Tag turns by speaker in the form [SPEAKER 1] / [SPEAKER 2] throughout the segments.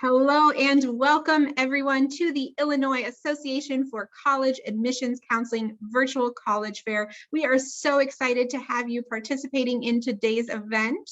[SPEAKER 1] Hello and welcome everyone to the Illinois Association for College Admissions Counseling Virtual College Fair. We are so excited to have you participating in today's event.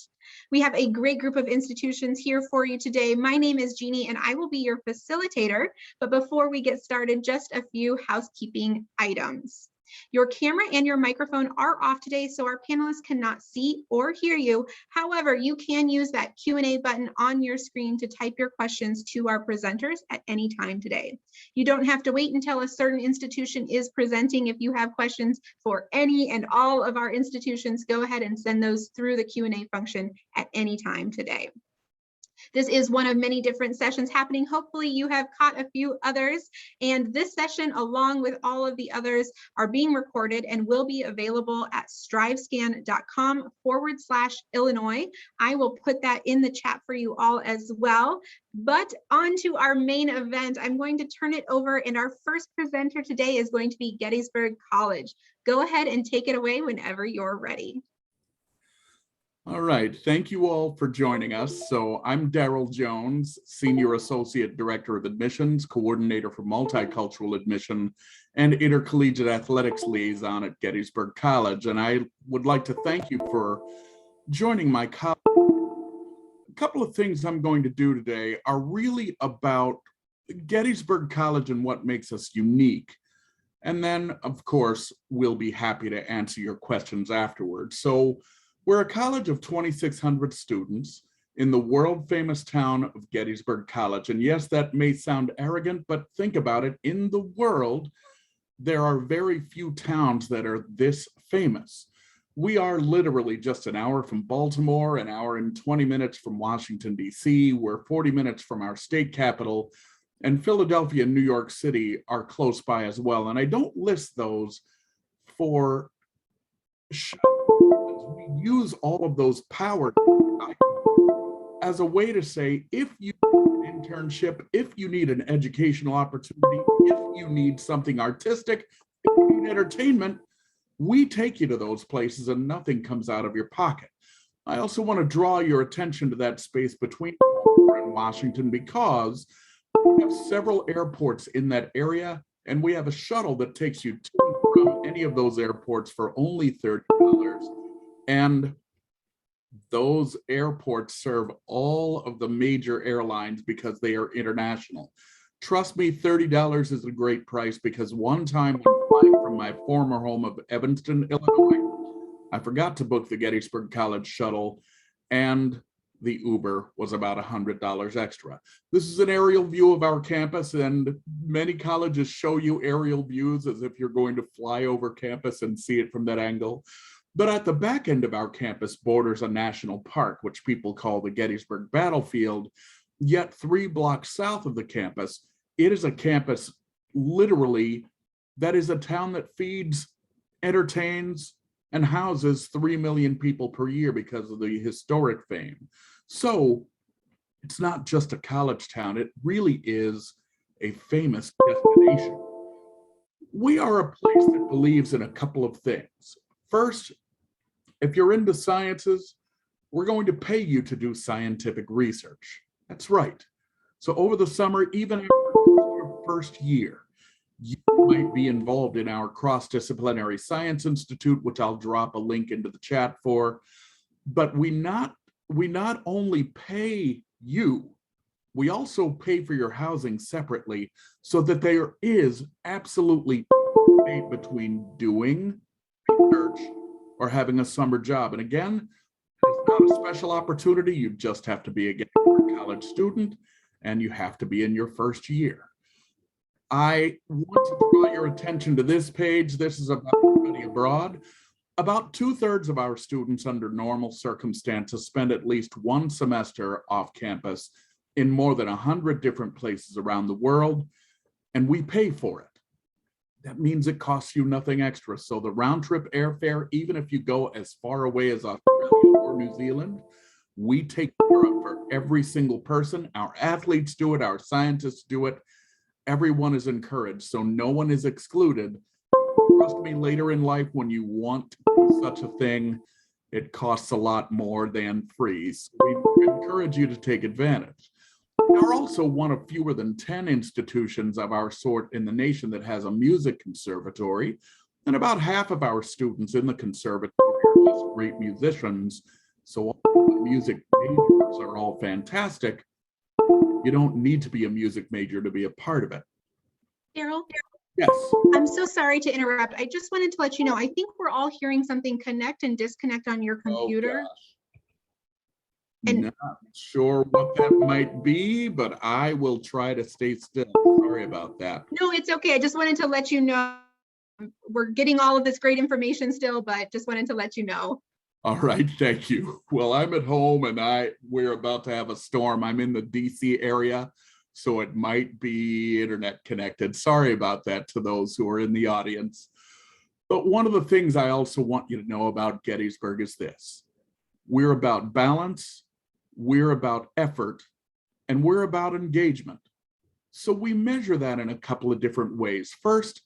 [SPEAKER 1] We have a great group of institutions here for you today. My name is Jeannie and I will be your facilitator. But before we get started, just a few housekeeping items. Your camera and your microphone are off today, so our panelists cannot see or hear you. However, you can use that Q&A button on your screen to type your questions to our presenters at any time today. You don't have to wait until a certain institution is presenting. If you have questions for any and all of our institutions, go ahead and send those through the Q&A function at any time today. This is one of many different sessions happening. Hopefully you have caught a few others, and this session, along with all of the others, are being recorded and will be available at strivescan.com/Illinois. I will put that in the chat for you all as well. But on to our main event, I'm going to turn it over, and our first presenter today is going to be Gettysburg College. Go ahead and take it away whenever you're ready.
[SPEAKER 2] All right, thank you all for joining us. So I'm Daryl Jones, Senior Associate Director of Admissions, Coordinator for Multicultural Admission, and Intercollegiate Athletics Liaison at Gettysburg College. And I would like to thank you for joining my college. A couple of things I'm going to do today are really about Gettysburg College and what makes us unique. And then, of course, we'll be happy to answer your questions afterwards. So we're a college of 2,600 students in the world-famous town of Gettysburg College. And yes, that may sound arrogant, but think about it. In the world, there are very few towns that are this famous. We are literally just an hour from Baltimore, an hour and 20 minutes from Washington, D.C. We're 40 minutes from our state capital, and Philadelphia and New York City are close by as well. And I don't list those for show. We use all of those power as a way to say, if you need an internship, if you need an educational opportunity, if you need something artistic, if you need entertainment, we take you to those places and nothing comes out of your pocket. I also want to draw your attention to that space between Baltimore and Washington because we have several airports in that area, and we have a shuttle that takes you to and from any of those airports for only $30. And those airports serve all of the major airlines because they are international. Trust me, $30 is a great price because one time when flying from my former home of Evanston, Illinois, I forgot to book the Gettysburg College shuttle and the Uber was about $100 extra. This is an aerial view of our campus, and many colleges show you aerial views as if you're going to fly over campus and see it from that angle. But at the back end of our campus borders a national park, which people call the Gettysburg Battlefield. Yet 3 blocks south of the campus, it is a campus literally that is a town that feeds, entertains, and houses 3 million people per year because of the historic fame. So it's not just a college town, it really is a famous destination. We are a place that believes in a couple of things. First, if you're into sciences, we're going to pay you to do scientific research. That's right. So over the summer, even after your first year, you might be involved in our Cross-Disciplinary Science Institute, which I'll drop a link into the chat for. But we not only pay you, we also pay for your housing separately so that there is absolutely no debate between doing research or having a summer job. And again, it's not a special opportunity. You just have to be a Gettysburg College student and you have to be in your first year. I want to draw your attention to this page. This is about study abroad. About 2/3 of our students under normal circumstances spend at least one semester off campus in more than 100 different places around the world, and we pay for it. That means it costs you nothing extra. So the round trip airfare, even if you go as far away as Australia or New Zealand, we take care of for every single person. Our athletes do it, our scientists do it. Everyone is encouraged, so no one is excluded. Trust me, later in life, when you want to do such a thing, it costs a lot more than free. So we encourage you to take advantage. We are also one of fewer than 10 institutions of our sort in the nation that has a music conservatory, and about half of our students in the conservatory are just great musicians. So all the music majors are all fantastic. You don't need to be a music major to be a part of it.
[SPEAKER 1] Daryl?
[SPEAKER 2] Yes.
[SPEAKER 1] I'm so sorry to interrupt. I just wanted to let you know, I think we're all hearing something connect and disconnect on your computer.
[SPEAKER 2] And not sure what that might be, but I will try to stay still. Sorry about that.
[SPEAKER 1] No, it's okay. I just wanted to let you know we're getting all of this great information still, but just wanted to let you know.
[SPEAKER 2] All right, thank you. Well, I'm at home and we're about to have a storm. I'm in the DC area, so it might be internet connected. Sorry about that to those who are in the audience. But one of the things I also want you to know about Gettysburg is this. We're about balance, we're about effort, and we're about engagement. So we measure that in a couple of different ways. First,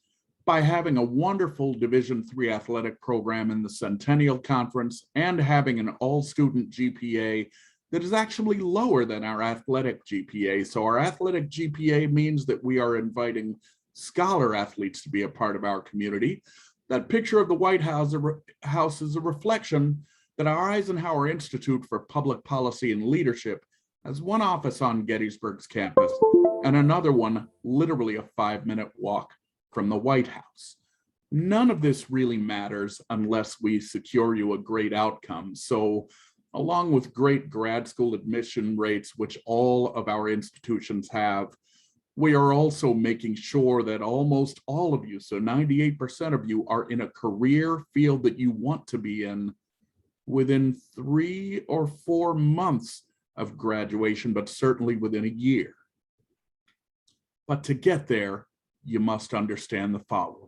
[SPEAKER 2] by having a wonderful Division III athletic program in the Centennial Conference and having an all-student GPA that is actually lower than our athletic GPA. So our athletic GPA means that we are inviting scholar athletes to be a part of our community. That picture of the White House is a reflection that our Eisenhower Institute for Public Policy and Leadership has one office on Gettysburg's campus and another one literally a 5-minute walk from the White House. None of this really matters unless we secure you a great outcome. So along with great grad school admission rates, which all of our institutions have, we are also making sure that almost all of you, so 98% of you, are in a career field that you want to be in within 3 or 4 months of graduation, but certainly within a year. But to get there, you must understand the following.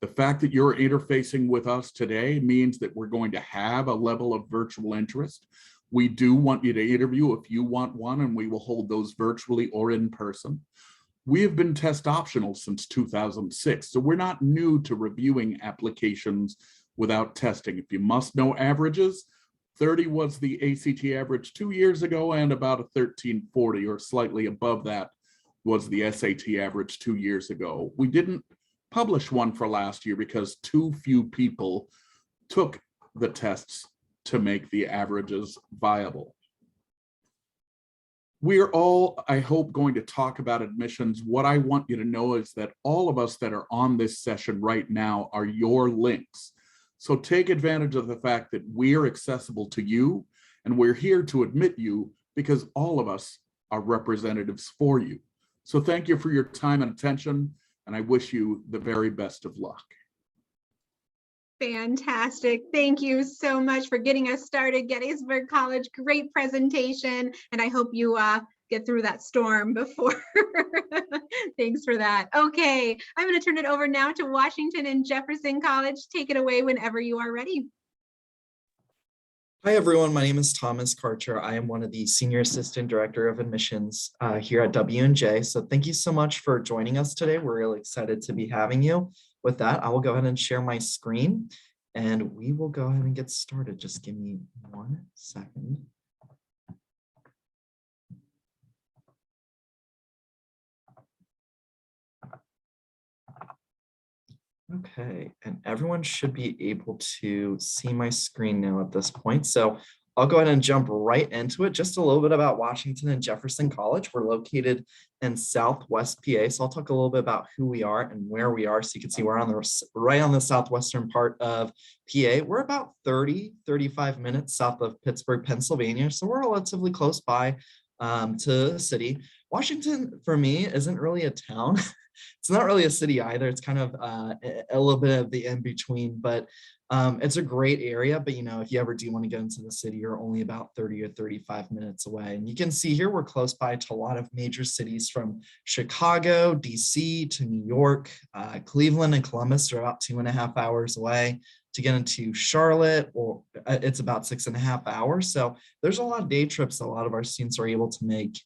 [SPEAKER 2] The fact that you're interfacing with us today means that we're going to have a level of virtual interest. We do want you to interview if you want one, and we will hold those virtually or in person. We have been test optional since 2006, so we're not new to reviewing applications without testing. If you must know averages, 30 was the ACT average 2 years ago, and about a 1340 or slightly above that was the SAT average 2 years ago. We didn't publish one for last year because too few people took the tests to make the averages viable. We're all, I hope, going to talk about admissions. What I want you to know is that all of us that are on this session right now are your links. So take advantage of the fact that we're accessible to you, and we're here to admit you because all of us are representatives for you. So thank you for your time and attention, and I wish you the very best of luck.
[SPEAKER 1] Fantastic. Thank you so much for getting us started, Gettysburg College. Great presentation, and I hope you get through that storm before. Thanks for that. Okay, I'm going to turn it over now to Washington and Jefferson College. Take it away whenever you are ready.
[SPEAKER 3] Hi, everyone. My name is Thomas Karcher. I am one of the Senior Assistant Director of Admissions here at W&J. So thank you so much for joining us today. We're really excited to be having you. With that, I will go ahead and share my screen, and we will go ahead and get started. Just give me 1 second. Okay, and everyone should be able to see my screen now at this point. So I'll go ahead and jump right into it. Just a little bit about Washington and Jefferson College. We're located in Southwest PA. So I'll talk a little bit about who we are and where we are. So you can see we're on right on the southwestern part of PA. We're about 35 minutes south of Pittsburgh, Pennsylvania. So we're relatively close by to the city. Washington, for me, isn't really a town. It's not really a city either. It's kind of a little bit of the in-between, but it's a great area. But, you know, if you ever do want to get into the city, you're only about 30 or 35 minutes away. And you can see here, we're close by to a lot of major cities from Chicago, DC to New York, Cleveland and Columbus are about 2.5 hours away. To get into Charlotte, or it's about 6.5 hours. So there's a lot of day trips a lot of our students are able to make,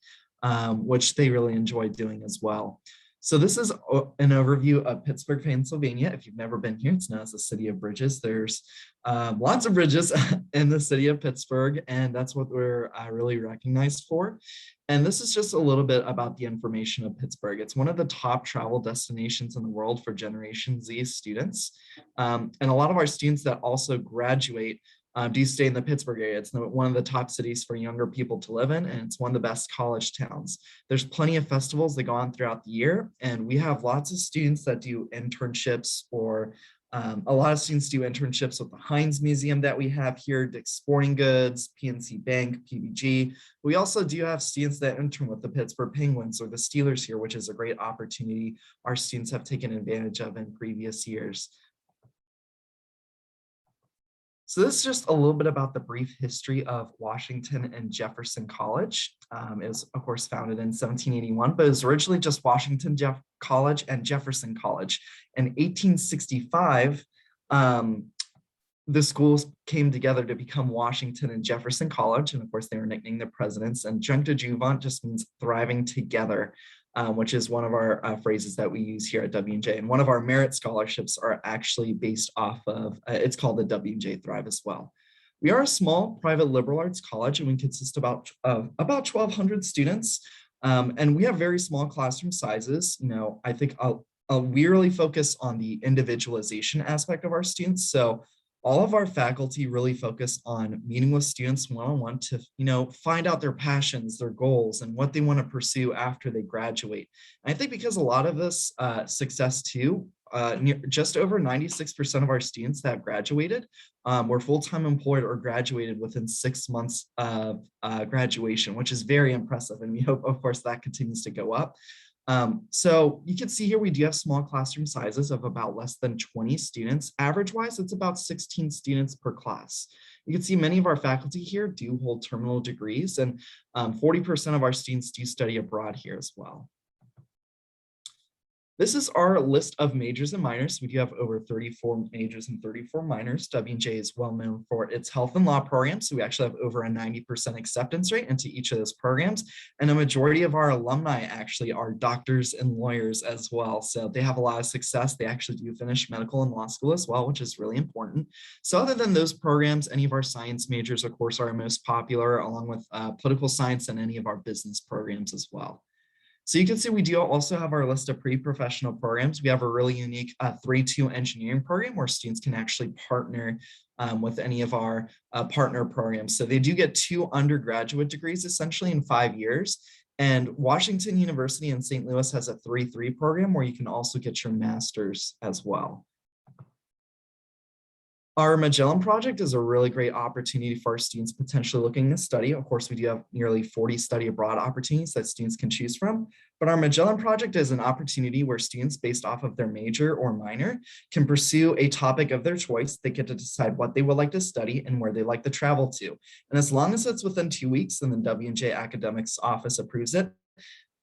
[SPEAKER 3] which they really enjoy doing as well. So this is an overview of Pittsburgh, Pennsylvania. If you've never been here, it's known as the city of bridges. There's lots of bridges in the city of Pittsburgh, and that's what we're really recognized for. And this is just a little bit about the information of Pittsburgh. It's one of the top travel destinations in the world for Generation Z students. And a lot of our students that also graduate do stay in the Pittsburgh area. It's one of the top cities for younger people to live in, and it's one of the best college towns. There's plenty of festivals that go on throughout the year, and we have lots of students that do internships, or a lot of students do internships with the Heinz Museum that we have here, Dick's Sporting Goods, PNC Bank, PBG. We also do have students that intern with the Pittsburgh Penguins or the Steelers here, which is a great opportunity our students have taken advantage of in previous years. So this is just a little bit about the brief history of Washington and Jefferson College. It was, of course, founded in 1781, but it was originally just Washington College and Jefferson College. In 1865, the schools came together to become Washington and Jefferson College, and of course, they were nicknamed the presidents. And Junct Adjuvant just means thriving together, which is one of our phrases that we use here at W&J. And one of our merit scholarships are actually based off of, it's called the W&J Thrive as well. We are a small private liberal arts college, and we consist of about 1,200 students. And we have very small classroom sizes. You know, I think we really focus on the individualization aspect of our students. So all of our faculty really focus on meeting with students one-on-one to, you know, find out their passions, their goals, and what they want to pursue after they graduate. And I think because a lot of this success too, just over 96% of our students that have graduated were full-time employed or graduated within 6 months of graduation, which is very impressive. And we hope, of course, that continues to go up. So you can see here, we do have small classroom sizes of about less than 20 students. Average wise, it's about 16 students per class. You can see many of our faculty here do hold terminal degrees, and 40% of our students do study abroad here as well. This is our list of majors and minors. We do have over 34 majors and 34 minors. W&J is well known for its health and law programs. So we actually have over a 90% acceptance rate into each of those programs. And a majority of our alumni actually are doctors and lawyers as well. So they have a lot of success. They actually do finish medical and law school as well, which is really important. So other than those programs, any of our science majors, of course, are our most popular, along with political science and any of our business programs as well. So you can see we do also have our list of pre-professional programs. We have a really unique 3-2 engineering program where students can actually partner with any of our partner programs. So they do get 2 undergraduate degrees essentially in 5 years. And Washington University in St. Louis has a 3-3 program where you can also get your master's as well. Our Magellan Project is a really great opportunity for our students potentially looking to study. Of course, we do have nearly 40 study abroad opportunities that students can choose from, but our Magellan Project is an opportunity where students, based off of their major or minor, can pursue a topic of their choice. They get to decide what they would like to study and where they like to travel to. And as long as it's within 2 weeks and the W&J Academics Office approves it,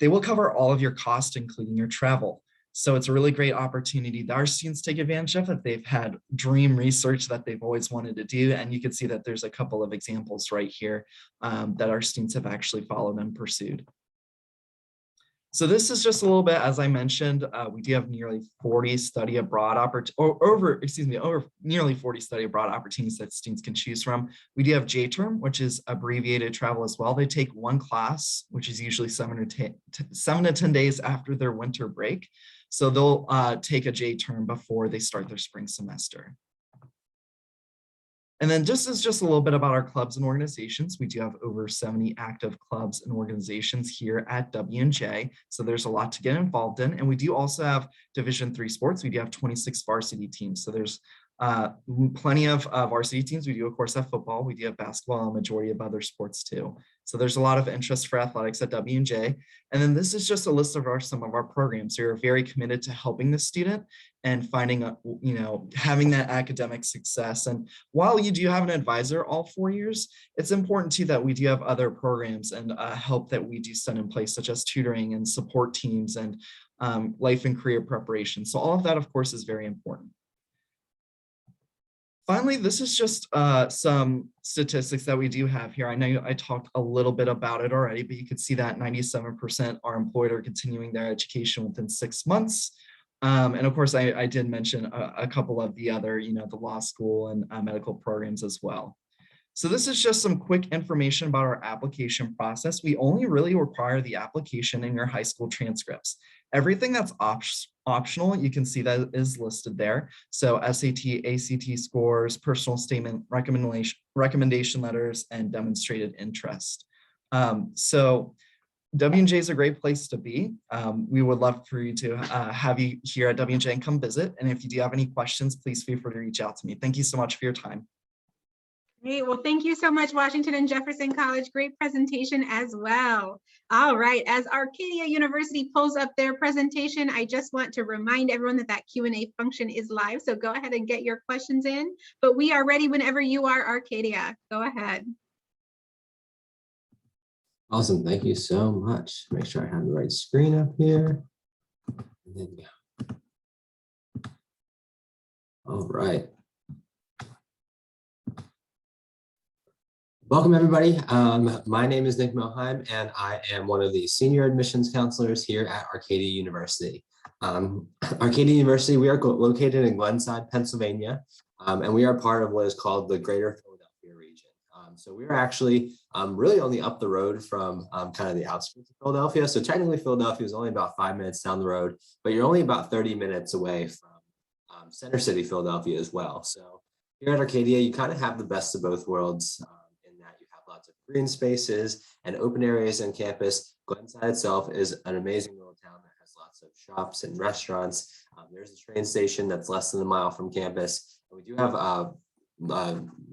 [SPEAKER 3] they will cover all of your costs, including your travel. So it's a really great opportunity that our students take advantage of if they've had dream research that they've always wanted to do. And you can see that there's a couple of examples right here that our students have actually followed and pursued. So this is just a little bit, as I mentioned, we do have nearly 40 study abroad over nearly 40 study abroad opportunities that students can choose from. We do have J-term, which is abbreviated travel as well. They take 1 class, which is usually 7 to 10 days after their winter break. So they'll take a J-term before they start their spring semester. And then just a little bit about our clubs and organizations. We do have over 70 active clubs and organizations here at W&J. So there's a lot to get involved in. And we do also have Division III sports. We do have 26 varsity teams. So there's plenty of varsity teams. We do, of course, have football. We do have basketball and a majority of other sports too. So there's a lot of interest for athletics at W&J. And then this is just a list of some of our programs. We are very committed to helping the student and finding, having that academic success. And while you do have an advisor all 4 years, it's important too that we do have other programs and help that we do set in place, such as tutoring and support teams and life and career preparation. So all of that, of course, is very important. Finally, this is just some statistics that we do have here. I know I talked a little bit about it already, but you can see that 97% are employed or continuing their education within 6 months. And of course, I did mention a couple of the other, the law school and medical programs as well. So this is just some quick information about our application process. We only really require the application in your high school transcripts. Everything that's optional, you can see that is listed there. So SAT, ACT scores, personal statement, recommendation letters, and demonstrated interest. So W&J is a great place to be. We would love for you to have you here at W&J and come visit. And if you do have any questions, please feel free to reach out to me. Thank you so much for your time.
[SPEAKER 1] Great. Well, thank you so much, Washington and Jefferson College. Great presentation as well. All right. As Arcadia University pulls up their presentation, I just want to remind everyone that that Q&A function is live. So go ahead and get your questions in. But we are ready whenever you are, Arcadia. Go ahead.
[SPEAKER 4] Awesome. Thank you so much. Make sure I have the right screen up here. And then go. All right. Welcome, everybody. My name is Nick Milheim, and I am one of the senior admissions counselors here at Arcadia University. Arcadia University, we are located in Glenside, Pennsylvania, and we are part of what is called the Greater Philadelphia region. So we're actually really only up the road from kind of the outskirts of Philadelphia. So technically Philadelphia is only about 5 minutes down the road, but you're only about 30 minutes away from Center City, Philadelphia as well. So here at Arcadia, you kind of have the best of both worlds. Lots of green spaces and open areas on campus. Glenside itself is an amazing little town that has lots of shops and restaurants. There's a train station that's less than a mile from campus. And we do have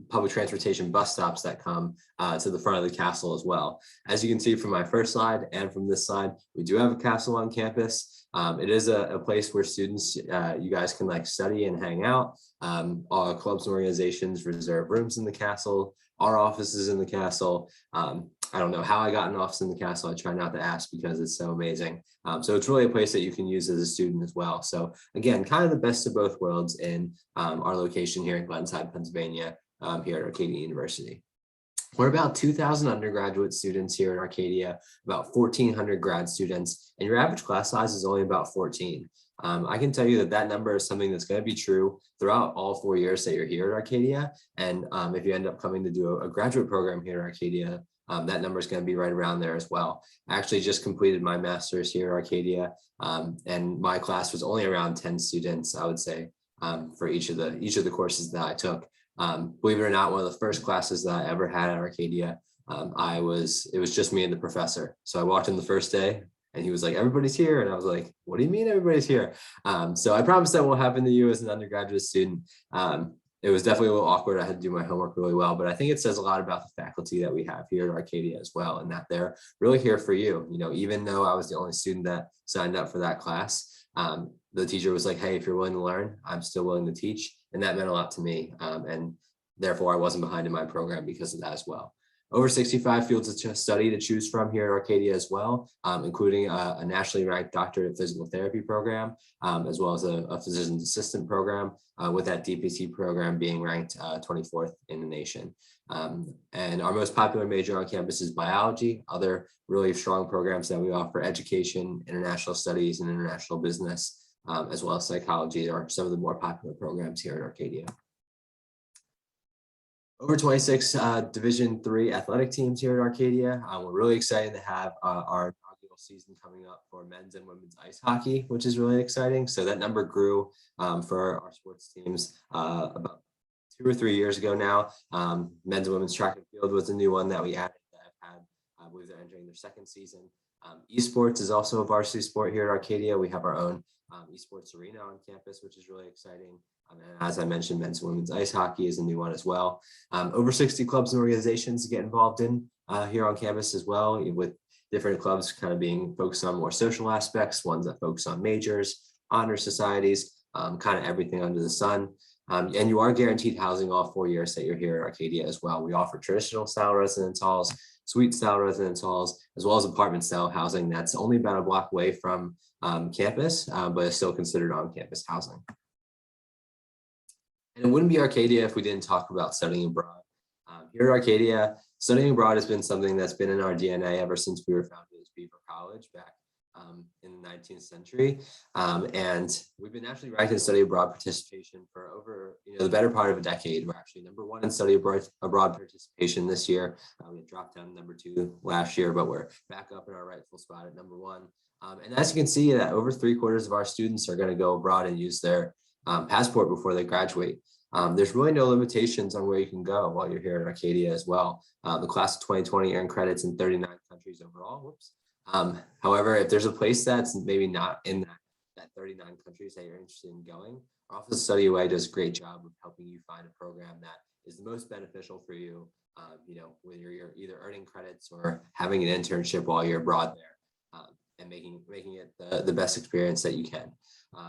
[SPEAKER 4] public transportation bus stops that come to the front of the castle as well. As you can see from my first slide and from this slide, we do have a castle on campus. It is a place where students, you guys can like study and hang out. All clubs and organizations reserve rooms in the castle. Our office is in the castle. I don't know how I got an office in the castle. I try not to ask because it's so amazing. So it's really a place that you can use as a student as well. So again, kind of the best of both worlds in our location here in Glenside, Pennsylvania, here at Arcadia University. We're about 2,000 undergraduate students here at Arcadia, about 1,400 grad students, and your average class size is only about 14. I can tell you that that number is something that's going to be true throughout all 4 years that you're here at Arcadia. And if you end up coming to do a graduate program here at Arcadia, that number is going to be right around there as well. I actually just completed my master's here at Arcadia, and my class was only around 10 students, I would say, for each of the courses that I took. Believe it or not, one of the first classes that I ever had at Arcadia, it was just me and the professor. So I walked in the first day, and he was like, everybody's here. And I was like, what do you mean everybody's here? So I promise that will happen to you as an undergraduate student. It was definitely a little awkward. I had to do my homework really well, but I think it says a lot about the faculty that we have here at Arcadia as well, and that they're really here for you. You know, even though I was the only student that signed up for that class, the teacher was like, hey, if you're willing to learn, I'm still willing to teach. And that meant a lot to me. And therefore I wasn't behind in my program because of that as well. Over 65 fields of study to choose from here at Arcadia as well, including a nationally ranked doctorate of physical therapy program, as well as a physician's assistant program, with that DPT program being ranked 24th in the nation. And our most popular major on campus is biology. Other really strong programs that we offer: education, international studies, and international business, as well as psychology are some of the more popular programs here at Arcadia. Over 26 Division III athletic teams here at Arcadia. We're really excited to have our inaugural season coming up for men's and women's ice hockey, which is really exciting. So that number grew for our sports teams about 2 or 3 years ago now. Men's and women's track and field was a new one that we added that have had, I believe they're entering their second season. Esports is also a varsity sport here at Arcadia. We have our own esports arena on campus, which is really exciting. And as I mentioned, men's and women's ice hockey is a new one as well. Over 60 clubs and organizations to get involved in here on campus as well, with different clubs kind of being focused on more social aspects, ones that focus on majors, honor societies, kind of everything under the sun. And you are guaranteed housing all 4 years that you're here at Arcadia as well. We offer traditional style residence halls, suite style residence halls, as well as apartment style housing that's only about a block away from campus, but is still considered on campus housing. And it wouldn't be Arcadia if we didn't talk about studying abroad. Here at Arcadia, studying abroad has been something that's been in our DNA ever since we were founded as Beaver College back in the 19th century. And we've been nationally ranked in study abroad participation for over the better part of a decade. We're actually #1 in study abroad participation this year. We dropped down to #2 last year, but we're back up in our rightful spot at #1. And as you can see, that over 3/4 of our students are going to go abroad and use their passport before they graduate. There's really no limitations on where you can go while you're here at Arcadia as well. The class of 2020 earned credits in 39 countries overall. Whoops. However, if there's a place that's maybe not in that 39 countries that you're interested in going, our Office of Study Away does a great job of helping you find a program that is the most beneficial for you, when you're either earning credits or having an internship while you're abroad there, and making it the best experience that you can.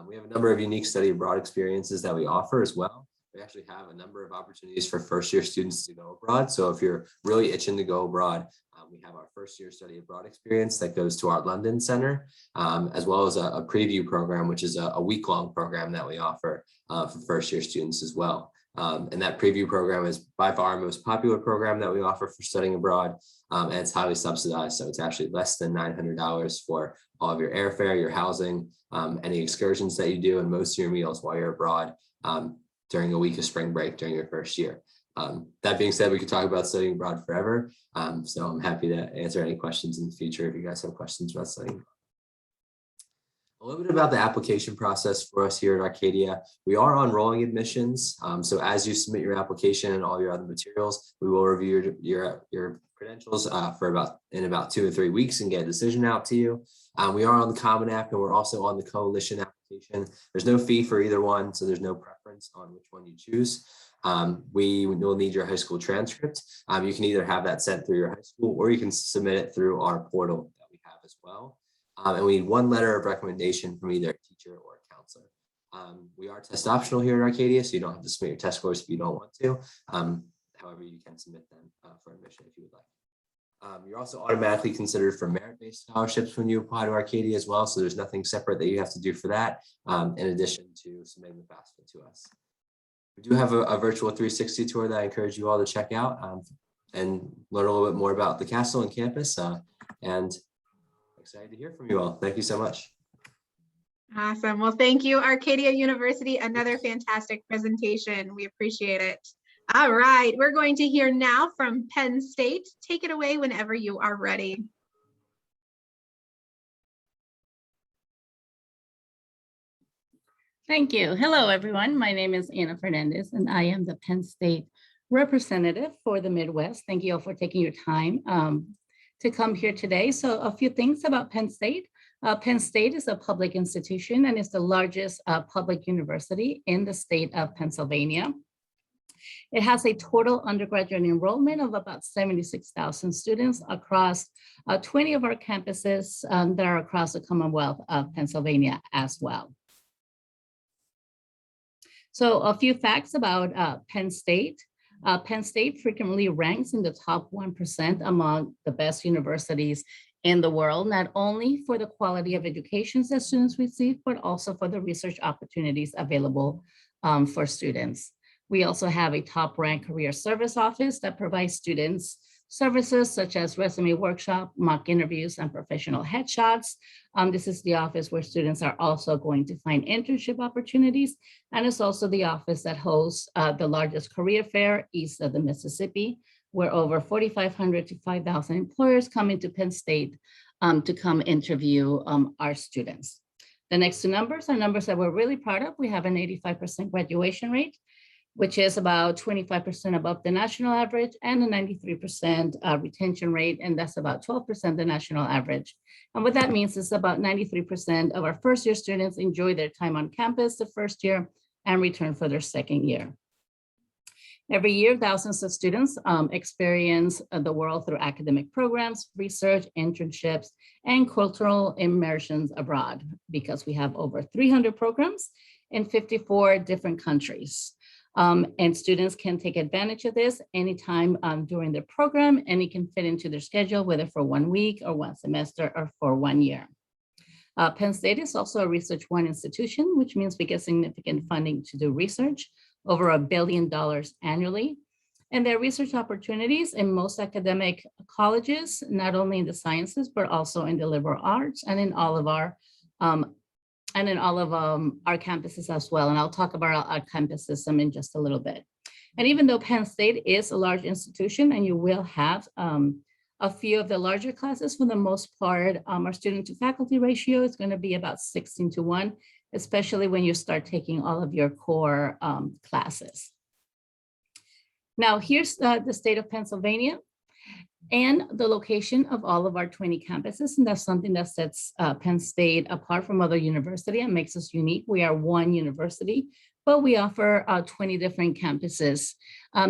[SPEAKER 4] We have a number of unique study abroad experiences that we offer as well. We actually have a number of opportunities for first-year students to go abroad. So if you're really itching to go abroad, we have our first-year study abroad experience that goes to our London Center, as well as a preview program, which is a week-long program that we offer for first-year students as well. And that preview program is by far our most popular program that we offer for studying abroad, and it's highly subsidized. So it's actually less than $900 for all of your airfare, your housing, any excursions that you do, and most of your meals while you're abroad during a week of spring break during your first year. That being said, we could talk about studying abroad forever. So I'm happy to answer any questions in the future if you guys have questions about studying. A little bit about the application process for us here at Arcadia. We are on rolling admissions. So as you submit your application and all your other materials, we will review your credentials in about 2 or 3 weeks and get a decision out to you. We are on the Common App, and we're also on the Coalition application. There's no fee for either one, so there's no preference on which one you choose. We will need your high school transcript. You can either have that sent through your high school, or you can submit it through our portal that we have as well. And we need 1 letter of recommendation from either a teacher or a counselor. We are test optional here at Arcadia, so you don't have to submit your test scores if you don't want to. However, you can submit them for admission if you would like. You're also automatically considered for merit-based scholarships when you apply to Arcadia as well, so there's nothing separate that you have to do for that, in addition to submitting the FAFSA to us. We do have a virtual 360 tour that I encourage you all to check out and learn a little bit more about the castle and campus, and excited to hear from you all. Thank you so much.
[SPEAKER 1] Awesome. Well, thank you, Arcadia University. Another fantastic presentation. We appreciate it. All right, we're going to hear now from Penn State. Take it away whenever you are ready.
[SPEAKER 5] Thank you. Hello, everyone. My name is Ana Fernandez, and I am the Penn State representative for the Midwest. Thank you all for taking your time to come here today. So a few things about Penn State. Penn State is a public institution and is the largest public university in the state of Pennsylvania. It has a total undergraduate enrollment of about 76,000 students across 20 of our campuses that are across the Commonwealth of Pennsylvania as well. So a few facts about Penn State. Penn State frequently ranks in the top 1% among the best universities in the world, not only for the quality of education that students receive, but also for the research opportunities available for students. We also have a top-ranked career service office that provides students services such as resume workshop, mock interviews, and professional headshots. This is the office where students are also going to find internship opportunities. And it's also the office that hosts the largest career fair east of the Mississippi, where over 4,500 to 5,000 employers come into Penn State to come interview our students. The next two numbers are numbers that we're really proud of. We have an 85% graduation rate, which is about 25% above the national average, and a 93% retention rate, and that's about 12% the national average. And what that means is about 93% of our first-year students enjoy their time on campus the first year and return for their second year. Every year, thousands of students experience the world through academic programs, research, internships, and cultural immersions abroad, because we have over 300 programs in 54 different countries. And students can take advantage of this anytime during their program, and it can fit into their schedule, whether for 1 week or 1 semester or for 1 year. Penn State is also a Research One institution, which means we get significant funding to do research. over $1 billion annually. And there are research opportunities in most academic colleges, not only in the sciences, but also in the liberal arts and in all of our campuses as well. And I'll talk about our campus system in just a little bit. And even though Penn State is a large institution and you will have a few of the larger classes, for the most part, our student to faculty ratio is going to be about 16:1, especially when you start taking all of your core classes. Now, here's the state of Pennsylvania and the location of all of our 20 campuses. And that's something that sets Penn State apart from other universities and makes us unique. We are one university, but we offer 20 different campuses,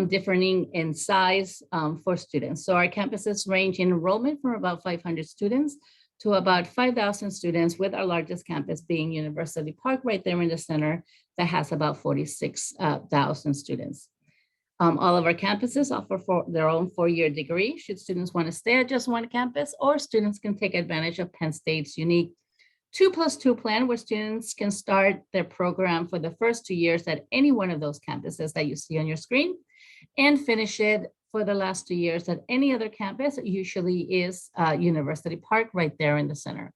[SPEAKER 5] differing in size for students. So our campuses range in enrollment from about 500 students to about 5,000 students, with our largest campus being University Park right there in the center that has about 46,000 students. All of our campuses offer their own 4-year degree should students want to stay at just one campus, or students can take advantage of Penn State's unique 2+2 plan, where students can start their program for the first 2 years at any one of those campuses that you see on your screen, and finish it for the last 2 years at any other campus. It usually is University Park right there in the center.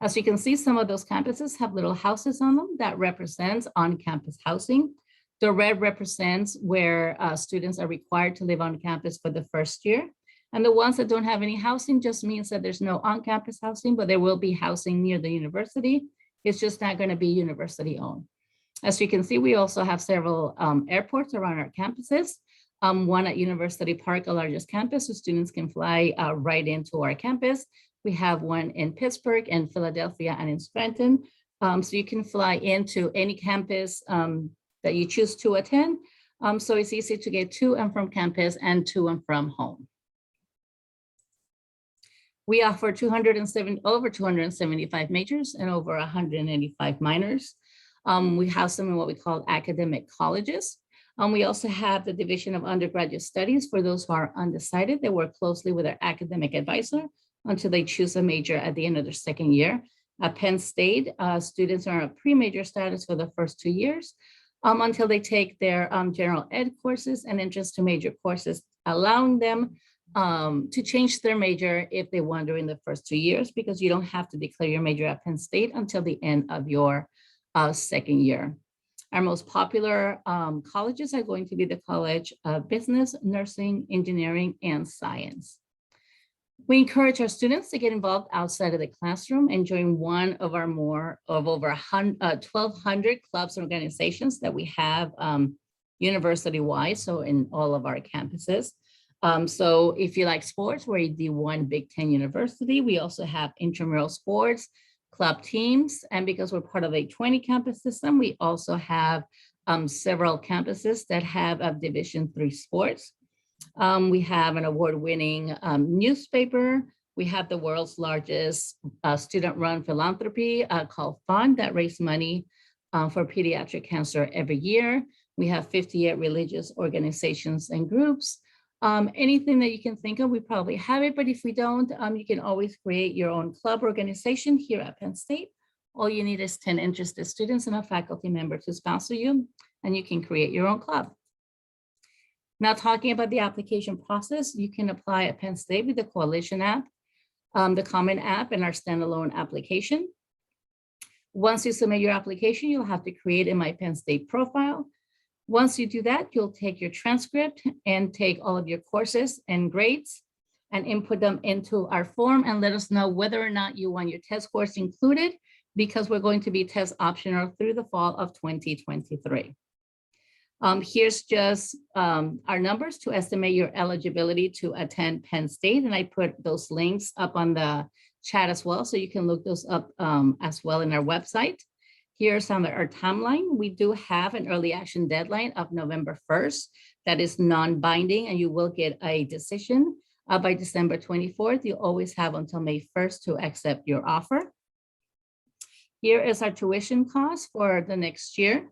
[SPEAKER 5] As you can see, some of those campuses have little houses on them that represents on-campus housing. The red represents where students are required to live on campus for the first year. And the ones that don't have any housing just means that there's no on-campus housing, but there will be housing near the university. It's just not going to be university owned. As you can see, we also have several airports around our campuses. One at University Park, our largest campus, so students can fly right into our campus. We have one in Pittsburgh and Philadelphia and in Scranton. So you can fly into any campus that you choose to attend. So it's easy to get to and from campus and to and from home. We offer over 275 majors and over 185 minors. We have some in what we call academic colleges. We also have the Division of Undergraduate Studies for those who are undecided. They work closely with their academic advisor until they choose a major at the end of their second year. At Penn State, students are on a pre-major status for the first 2 years until they take their general ed courses and entrance to major courses, allowing them to change their major if they want during the first 2 years, because you don't have to declare your major at Penn State until the end of your second year. Our most popular colleges are going to be the College of Business, Nursing, Engineering, and Science. We encourage our students to get involved outside of the classroom and join one of our over 1,200 clubs and organizations that we have university-wide, so in all of our campuses. So if you like sports, we're a D1 Big Ten university. We also have intramural sports, club teams, and because we're part of a 20 campus system, we also have several campuses that have a Division III sports. We have an award-winning newspaper. We have the world's largest student-run philanthropy called Fund that raises money for pediatric cancer every year. We have 58 religious organizations and groups. Anything that you can think of, we probably have it, but if we don't, you can always create your own club organization here at Penn State. All you need is 10 interested students and a faculty member to sponsor you, and you can create your own club. Now, talking about the application process, you can apply at Penn State with the Coalition app, the Common app, and our standalone application. Once you submit your application, you'll have to create a My Penn State profile. Once you do that, you'll take your transcript and take all of your courses and grades and input them into our form and let us know whether or not you want your test course included, because we're going to be test optional through the fall of 2023. Here's just our numbers to estimate your eligibility to attend Penn State. And I put those links up on the chat as well, so you can look those up as well in our website. Here's our timeline. We do have an early action deadline of November 1st that is non-binding, and you will get a decision by December 24th. You always have until May 1st to accept your offer. Here is our tuition cost for the next year.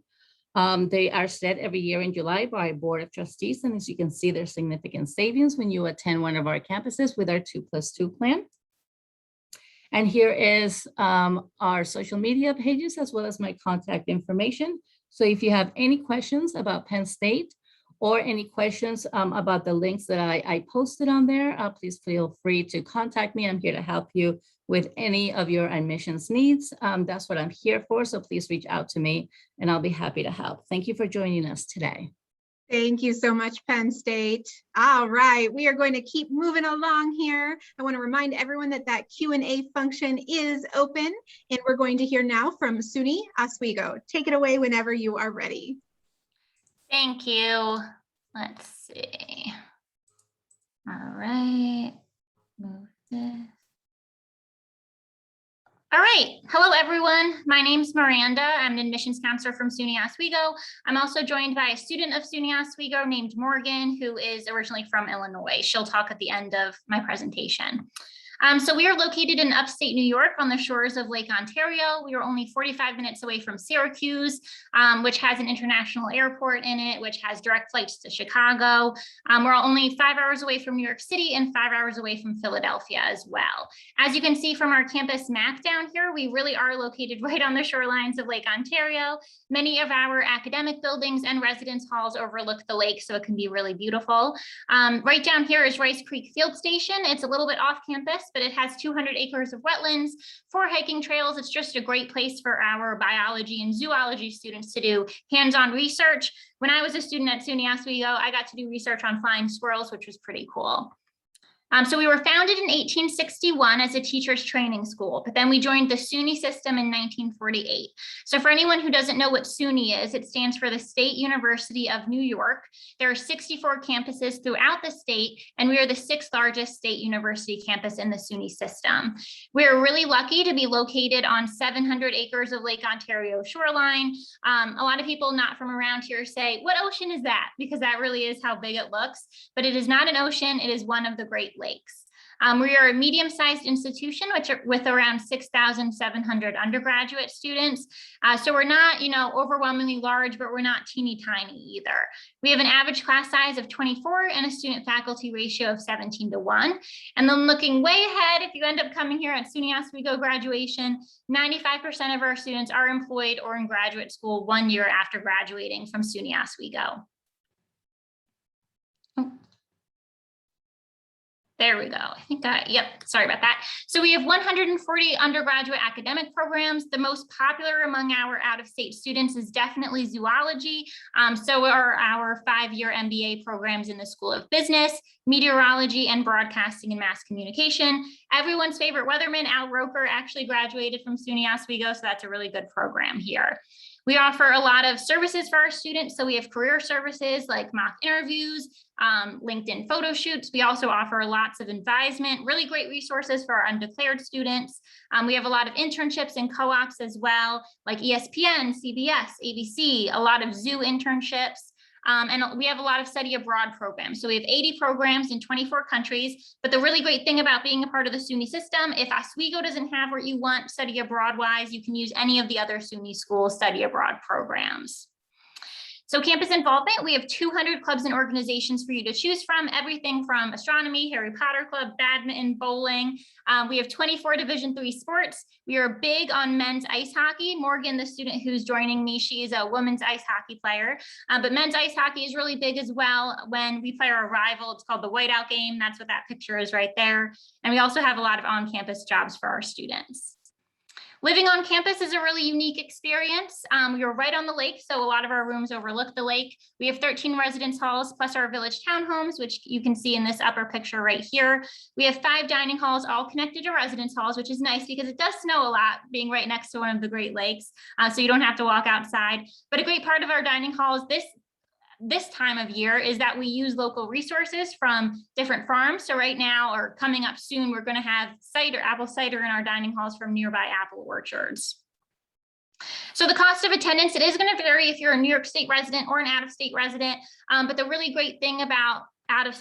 [SPEAKER 5] They are set every year in July by our Board of Trustees, and as you can see, there's significant savings when you attend one of our campuses with our 2+2 plan. And here is our social media pages, as well as my contact information. So if you have any questions about Penn State or any questions about the links that I posted on there, please feel free to contact me. I'm here to help you with any of your admissions needs. That's what I'm here for. So please reach out to me and I'll be happy to help. Thank you for joining us today.
[SPEAKER 1] Thank you so much, Penn State. All right, we are going to keep moving along here. I want to remind everyone that that Q&A function is open, and we're going to hear now from SUNY Oswego. Take it away whenever you are ready.
[SPEAKER 6] Thank you. Let's see. All right, move this. All right. Hello, everyone. My name's Miranda. I'm an admissions counselor from SUNY Oswego. I'm also joined by a student of SUNY Oswego named Morgan, who is originally from Illinois. She'll talk at the end of my presentation. So we are located in upstate New York on the shores of Lake Ontario. We are only 45 minutes away from Syracuse, which has an international airport in it, which has direct flights to Chicago. We're only 5 hours away from New York City and 5 hours away from Philadelphia as well. As you can see from our campus map down here, we really are located right on the shorelines of Lake Ontario. Many of our academic buildings and residence halls overlook the lake, so it can be really beautiful. Right down here is Rice Creek Field Station. It's a little bit off campus, but it has 200 acres of wetlands, 4 hiking trails. It's just a great place for our biology and zoology students to do hands-on research. When I was a student at SUNY Oswego, I got to do research on flying squirrels, which was pretty cool. So we were founded in 1861 as a teacher's training school, but then we joined the SUNY system in 1948. So for anyone who doesn't know what SUNY is, it stands for the State University of New York. There are 64 campuses throughout the state, and we are the 6th largest state university campus in the SUNY system. We're really lucky to be located on 700 acres of Lake Ontario shoreline. A lot of people not from around here say, what ocean is that? Because that really is how big it looks, but it is not an ocean. It is one of the Great Lakes. We are a medium-sized institution, with around 6,700 undergraduate students. So we're not, overwhelmingly large, but we're not teeny tiny either. We have an average class size of 24 and a student faculty ratio of 17:1. And then looking way ahead, if you end up coming here at SUNY Oswego graduation, 95% of our students are employed or in graduate school 1 year after graduating from SUNY Oswego. There we go. I think sorry about that. So we have 140 undergraduate academic programs. The most popular among our out-of-state students is definitely zoology. So are our 5-year MBA programs in the School of Business, Meteorology, and Broadcasting and Mass Communication. Everyone's favorite weatherman, Al Roker, actually graduated from SUNY Oswego, so that's a really good program here. We offer a lot of services for our students. So we have career services like mock interviews, LinkedIn photo shoots. We also offer lots of advisement, really great resources for our undeclared students. We have a lot of internships and co-ops as well, like ESPN, CBS, ABC, a lot of zoo internships. And we have a lot of study abroad programs. So we have 80 programs in 24 countries. But the really great thing about being a part of the SUNY system, if Oswego doesn't have what you want study abroad wise, you can use any of the other SUNY school study abroad programs. So campus involvement, we have 200 clubs and organizations for you to choose from, everything from astronomy, Harry Potter Club, badminton, bowling. We have 24 Division III sports. We are big on men's ice hockey. Morgan, the student who's joining me, she is a women's ice hockey player, but men's ice hockey is really big as well. When we play our rival, it's called the whiteout game. That's what that picture is right there. And we also have a lot of on-campus jobs for our students. Living on campus is a really unique experience. We are right on the lake, so a lot of our rooms overlook the lake. We have 13 residence halls plus our village townhomes, which you can see in this upper picture right here. We have 5 dining halls, all connected to residence halls, which is nice because it does snow a lot being right next to one of the Great Lakes, so you don't have to walk outside. But a great part of our dining halls this time of year is that we use local resources from different farms. So right now, or coming up soon, we're going to have apple cider in our dining halls from nearby apple orchards. So the cost of attendance, it is going to vary if you're a New York State resident or an out-of-state resident. But the really great thing about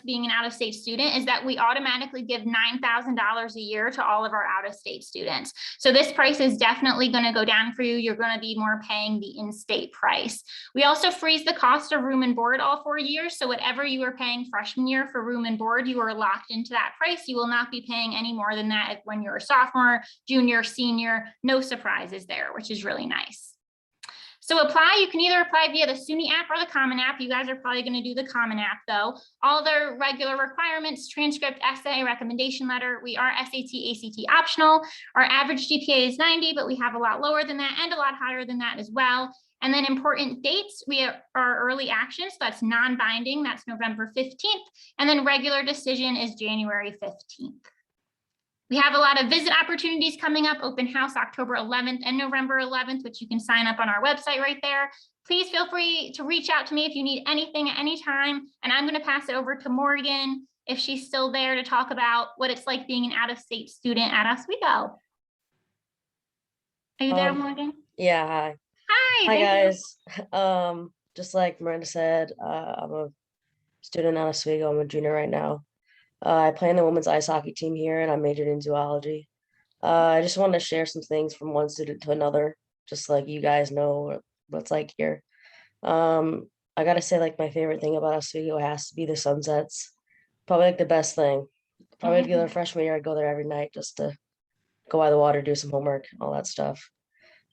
[SPEAKER 6] being an out-of-state student is that we automatically give $9,000 a year to all of our out-of-state students. So this price is definitely going to go down for you. You're going to be more paying the in-state price. We also freeze the cost of room and board all 4 years. So whatever you were paying freshman year for room and board, you are locked into that price. You will not be paying any more than that when you're a sophomore, junior, senior. No surprises there, which is really nice. So apply, you can either apply via the SUNY app or the Common App. You guys are probably going to do the Common App though. All the regular requirements, transcript, essay, recommendation letter. We are SAT, ACT optional. Our average GPA is 90, but we have a lot lower than that and a lot higher than that as well. And then important dates, we are early action, so that's non-binding, that's November 15th. And then regular decision is January 15th. We have a lot of visit opportunities coming up, open house October 11th and November 11th, which you can sign up on our website right there. Please feel free to reach out to me if you need anything at any time. And I'm going to pass it over to Morgan if she's still there to talk about what it's like being an out-of-state student at Oswego. Are you there, Morgan?
[SPEAKER 7] Yeah, hi.
[SPEAKER 6] Hi,
[SPEAKER 7] Guys. Just like Miranda said, I'm a student at Oswego. I'm a junior right now. I play in the women's ice hockey team here, and I majored in zoology. I just wanted to share some things from one student to another, just like you guys know what's like here. I gotta say, like, my favorite thing about Oswego has to be the sunsets. Probably like the best thing. Probably the freshman year, I'd go there every night just to go by the water, do some homework, all that stuff.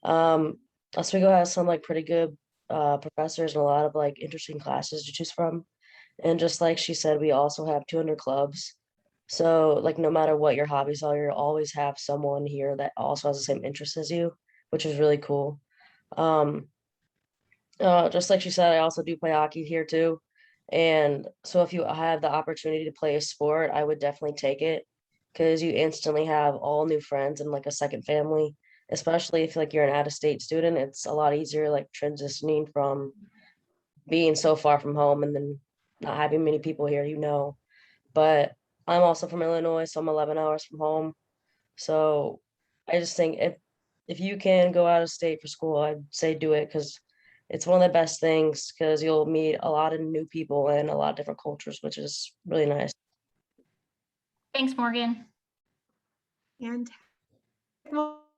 [SPEAKER 7] Oswego has some like pretty good professors and a lot of like interesting classes to choose from. And just like she said, we also have 200 clubs. So like no matter what your hobbies are, you'll always have someone here that also has the same interests as you, which is really cool. Just like she said, I also do play hockey here too. And so if you have the opportunity to play a sport, I would definitely take it because you instantly have all new friends and like a second family, especially if like you're an out-of-state student. It's a lot easier like transitioning from being so far from home and then not having many people here, you know. But I'm also from Illinois, so I'm 11 hours from home. So I just think if you can go out of state for school, I'd say do it because it's one of the best things because you'll meet a lot of new people and a lot of different cultures, which is really nice.
[SPEAKER 6] Thanks, Morgan.
[SPEAKER 1] And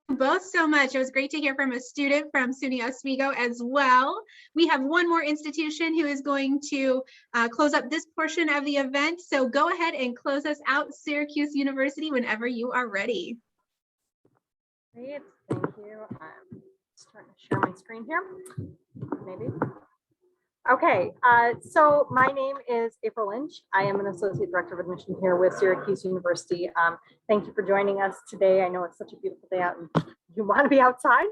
[SPEAKER 1] both so much. It was great to hear from a student from SUNY Oswego as well. We have one more institution who is going to close up this portion of the event. So go ahead and close us out, Syracuse University, whenever you are ready.
[SPEAKER 8] Great, thank you. I'm starting to share my screen here, maybe. Okay, so my name is April Lynch. I am an Associate Director of Admission here with Syracuse University. Thank you for joining us today. I know it's such a beautiful day out and you want to be outside,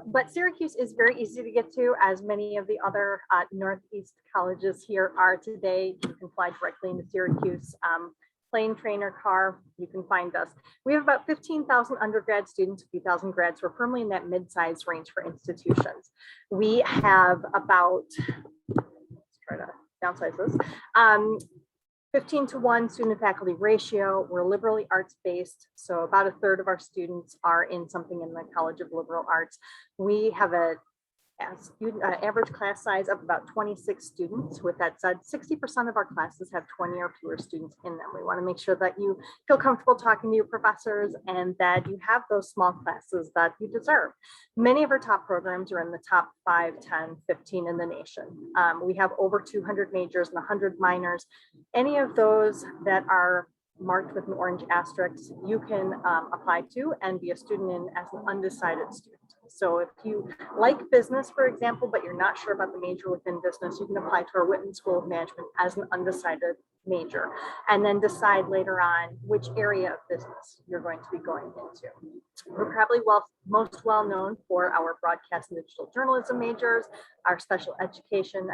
[SPEAKER 8] but Syracuse is very easy to get to, as many of the other Northeast colleges here are today. You can fly directly into Syracuse. Plane, train, or car, you can find us. We have about 15,000 undergrad students, a few thousand grads. We're firmly in that mid-size range for institutions. We have about, let's try to downsize this, 15-to-1 student faculty ratio. We're liberally arts-based, so about a third of our students are in something in the College of Liberal Arts. We have a average class size of about 26 students. With that said, 60% of our classes have 20 or fewer students in them. We want to make sure that you feel comfortable talking to your professors and that you have those small classes that you deserve. Many of our top programs are in the top 5, 10, 15 in the nation. We have over 200 majors and 100 minors. Any of those that are marked with an orange asterisk, you can apply to and be a student in as an undecided student. So if you like business, for example, but you're not sure about the major within business, you can apply to our Whitman School of Management as an undecided major, and then decide later on which area of business you're going to be going into. We're probably most well known for our broadcast and digital journalism majors, our special education,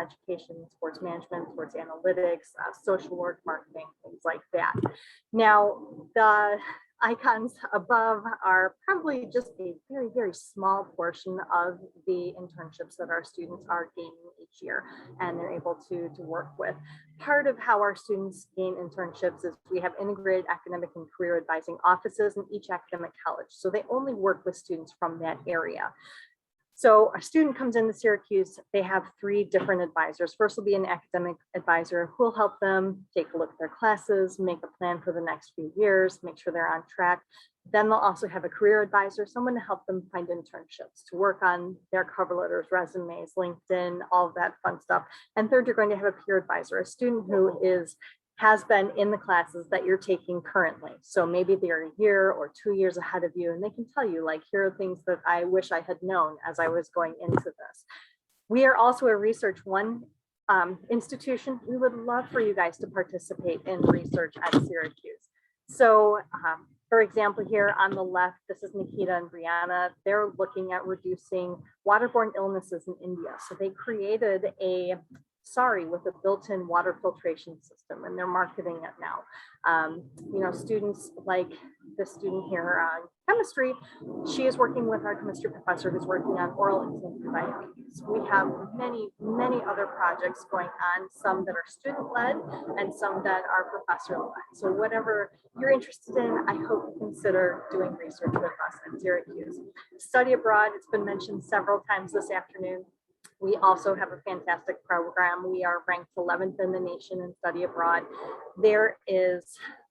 [SPEAKER 8] sports management, sports analytics, social work, marketing, things like that. Now, the icons above are probably just a very, very small portion of the internships that our students are gaining each year and they're able to work with. Part of how our students gain internships is we have integrated academic and career advising offices in each academic college. So they only work with students from that area. So a student comes into Syracuse, they have 3 different advisors. First will be an academic advisor who will help them take a look at their classes, make a plan for the next few years, make sure they're on track. Then they'll also have a career advisor, someone to help them find internships, to work on their cover letters, resumes, LinkedIn, all of that fun stuff. And third, you're going to have a peer advisor, a student who is has been in the classes that you're taking currently. So maybe they're a year or 2 years ahead of you, and they can tell you, like, here are things that I wish I had known as I was going into this. We are also a Research One institution. We would love for you guys to participate in research at Syracuse. So for example, here on the left, this is Nikita and Brianna. They're looking at reducing waterborne illnesses in India. So they created a SARI with a built-in water filtration system, and they're marketing it now. You know, students like this student here on chemistry, she is working with our chemistry professor who's working on oral insulin for diabetes. We have many, many other projects going on, some that are student-led and some that are professor-led. So whatever you're interested in, I hope you consider doing research with us at Syracuse. Study abroad, it's been mentioned several times this afternoon. We also have a fantastic program. We are ranked 11th in the nation in study abroad. There is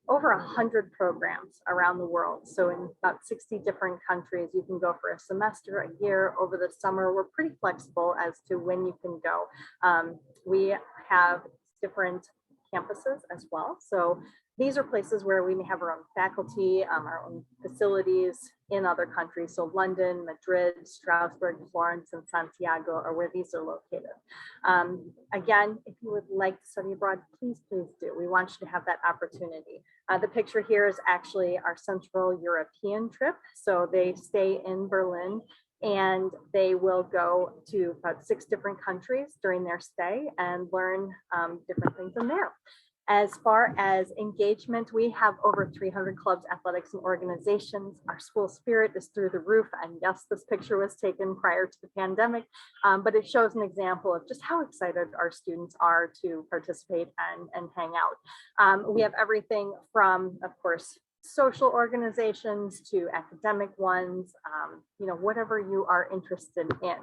[SPEAKER 8] over 100 programs around the world. So in about 60 different countries, you can go for a semester, a year, over the summer. We're pretty flexible as to when you can go. We have different campuses as well. So these are places where we may have our own faculty, our own facilities in other countries. So London, Madrid, Strasbourg, Florence, and Santiago are where these are located. Again, if you would like to study abroad, please, please do. We want you to have that opportunity. The picture here is actually our Central European trip. So they stay in Berlin and they will go to about 6 different countries during their stay and learn different things in there. As far as engagement, we have over 300 clubs, athletics, and organizations. Our school spirit is through the roof. And yes, this picture was taken prior to the pandemic, but it shows an example of just how excited our students are to participate and hang out. We have everything from, of course, social organizations to academic ones, you know, whatever you are interested in.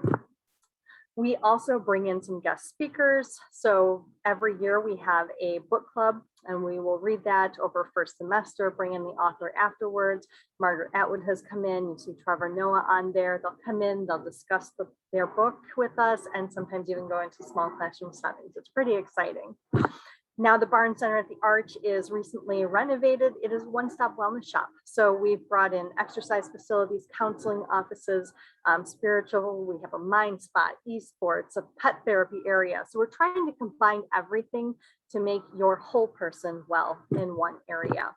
[SPEAKER 8] We also bring in some guest speakers. So every year we have a book club and we will read that over first semester, bring in the author afterwards. Margaret Atwood has come in, you see Trevor Noah on there. They'll come in, they'll discuss their book with us and sometimes even go into small classroom settings. It's pretty exciting. Now the Barn Center at the Arch is recently renovated. It is a one-stop wellness shop. So we've brought in exercise facilities, counseling offices, spiritual, we have a mind spot, esports, a pet therapy area. So we're trying to combine everything to make your whole person well in one area.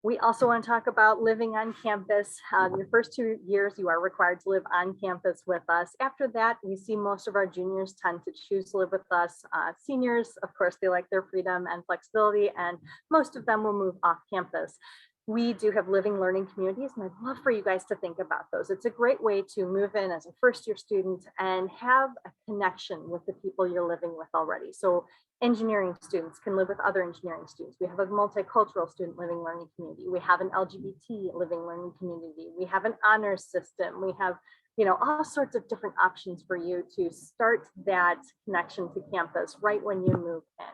[SPEAKER 8] We also want to talk about living on campus. Your first 2 years, you are required to live on campus with us. After that, we see most of our juniors tend to choose to live with us. Seniors, of course, they like their freedom and flexibility, and most of them will move off campus. We do have living learning communities, and I'd love for you guys to think about those. It's a great way to move in as a first-year student and have a connection with the people you're living with already. So engineering students can live with other engineering students. We have a multicultural student living learning community. We have an LGBT living learning community. We have an honors system. We have, you know, all sorts of different options for you to start that connection to campus right when you move in.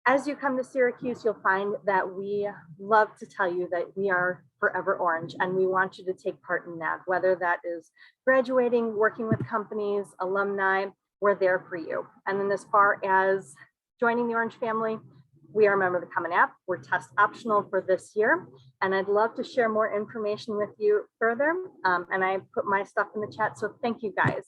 [SPEAKER 8] As you come to Syracuse, you'll find that we love to tell you that we are forever orange and we want you to take part in that, whether that is graduating, working with companies, alumni, we're there for you. And then as far as joining the Orange family, we are a member of the Common App. We're test optional for this year. And I'd love to share more information with you further. And I put my stuff in the chat, so thank you guys.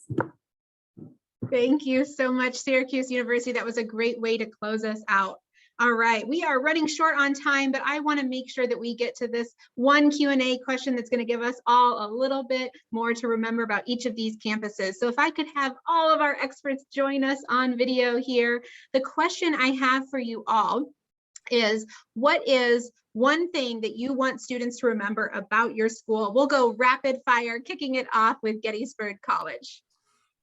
[SPEAKER 1] Thank you so much, Syracuse University. That was a great way to close us out. All right, we are running short on time, but I want to make sure that we get to this one Q&A question that's going to give us all a little bit more to remember about each of these campuses. So if I could have all of our experts join us on video here. The question I have for you all is, what is one thing that you want students to remember about your school? We'll go rapid fire, kicking it off with Gettysburg College.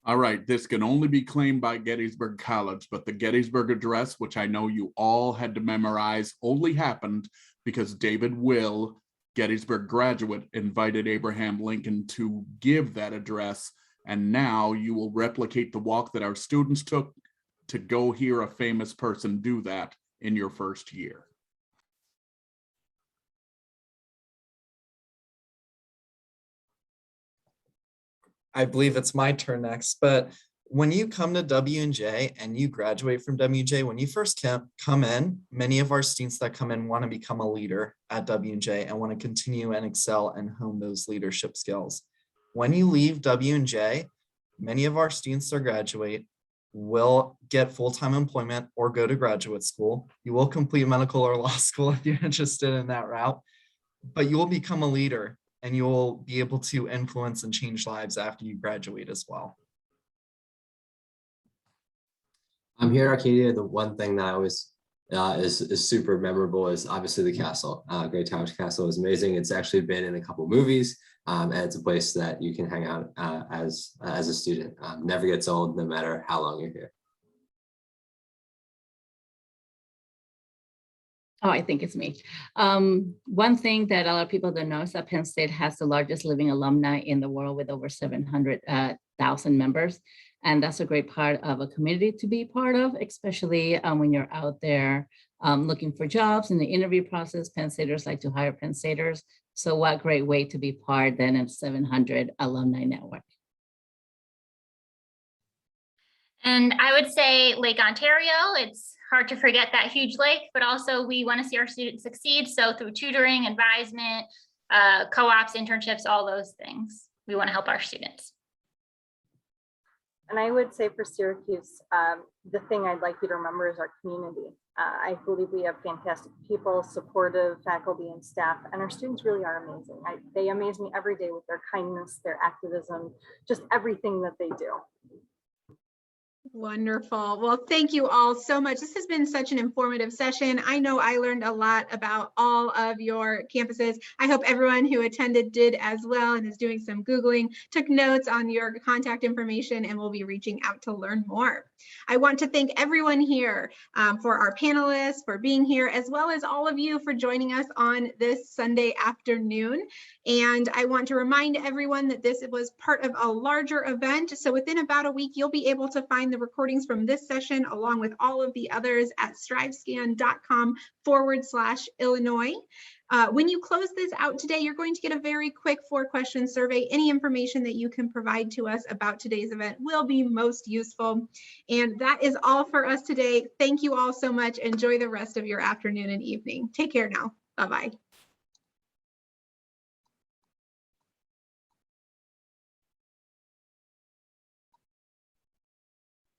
[SPEAKER 2] All right, this can only be claimed by Gettysburg College, but the Gettysburg Address, which I know you all had to memorize, only happened because David Will, Gettysburg graduate, invited Abraham Lincoln to give that address, and now you will replicate the walk that our students took to go hear a famous person do that in your first year.
[SPEAKER 3] I believe it's my turn next, but When you come to W&J and you graduate from W&J, when you first come in, many of our students that come in want to become a leader at W&J and want to continue and excel and hone those leadership skills. When you leave W&J, many of our students that graduate will get full-time employment or go to graduate school. You will complete medical or law school if you're interested in that route, but you will become a leader and you will be able to influence and change lives after you graduate as well.
[SPEAKER 4] I'm here at Arcadia. The one thing that I always is super memorable is obviously the castle. Great Towers Castle is amazing. It's actually been in a couple movies, and it's a place that you can hang out as a student. Never gets old, no matter how long you're here.
[SPEAKER 5] Oh, I think it's me. One thing that a lot of people don't know is that Penn State has the largest living alumni in the world with over 700,000 members. And that's a great part of a community to be part of, especially when you're out there looking for jobs. In the interview process, Penn Staters like to hire Penn Staters. So what great way to be part then of 700 alumni network.
[SPEAKER 6] And I would say Lake Ontario, it's hard to forget that huge lake, but also we want to see our students succeed. So through tutoring, advisement, co-ops, internships, all those things, we want to help our students.
[SPEAKER 8] And I would say for Syracuse, the thing I'd like you to remember is our community. I believe we have fantastic people, supportive faculty and staff, and our students really are amazing. They amaze me every day with their kindness, their activism, just everything that they do.
[SPEAKER 1] Wonderful. Well, thank you all so much. This has been such an informative session. I know I learned a lot about all of your campuses. I hope everyone who attended did as well and is doing some Googling, took notes on your contact information, and will be reaching out to learn more. I want to thank everyone here for our panelists, for being here, as well as all of you for joining us on this Sunday afternoon. And I want to remind everyone that this was part of a larger event. So within about a week, you'll be able to find the recordings from this session along with all of the others at strivescan.com/Illinois. When you close this out today, you're going to get a very quick 4-question survey. Any information that you can provide to us about today's event will be most useful. And that is all for us today. Thank you all so much. Enjoy the rest of your afternoon and evening. Take care now. Bye-bye.